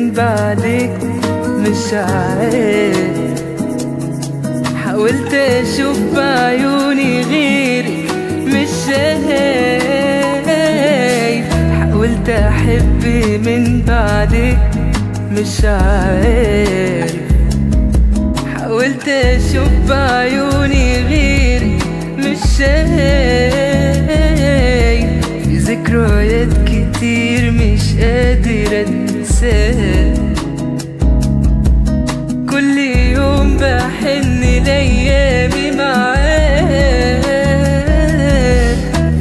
من بعدك مش عارف. حاولت اشوف بعيوني غيرك مش شايف. حاولت احب من بعدك مش عارف. حاولت اشوف بعيوني غيرك مش شايف. في ذكريات كتير مش قادر انساها. كل يوم بحن لايامي معاك.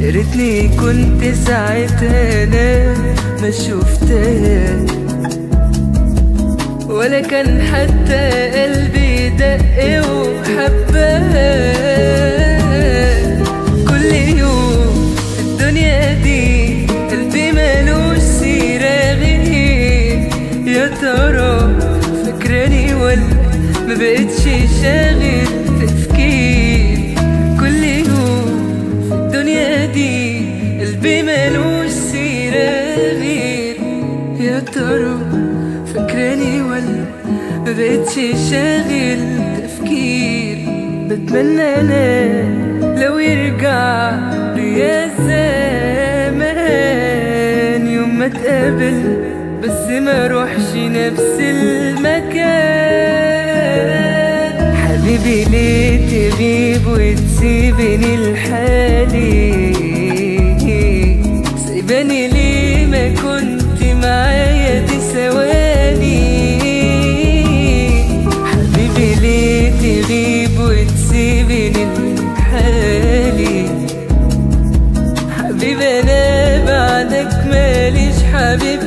يا ريتني كنت ساعتها انا ما شفتها، ولا كان حتى قلبي دق وحبها. كل يوم في الدنيا دي قلبي مالوش سيرة غير. يا ترى فاكراني ولا ما بقتش شاغل تفكير؟ كل يوم في الدنيا دي قلبي مالوش سيرة غير. يا ترى فاكراني ولا ما بقتش شاغل تفكير؟ بتمنى انا لو يرجع بيا الزمان يوم ما اتقابل، بس ما روحش نفس المكان. حبيبي ليه تغيب وتسيبني لحالي؟ سيباني ليه ما كنت معايا دي ثواني؟ حبيبي ليه تغيب وتسيبني لحالي؟ حبيبي انا بعدك ماليش حبيب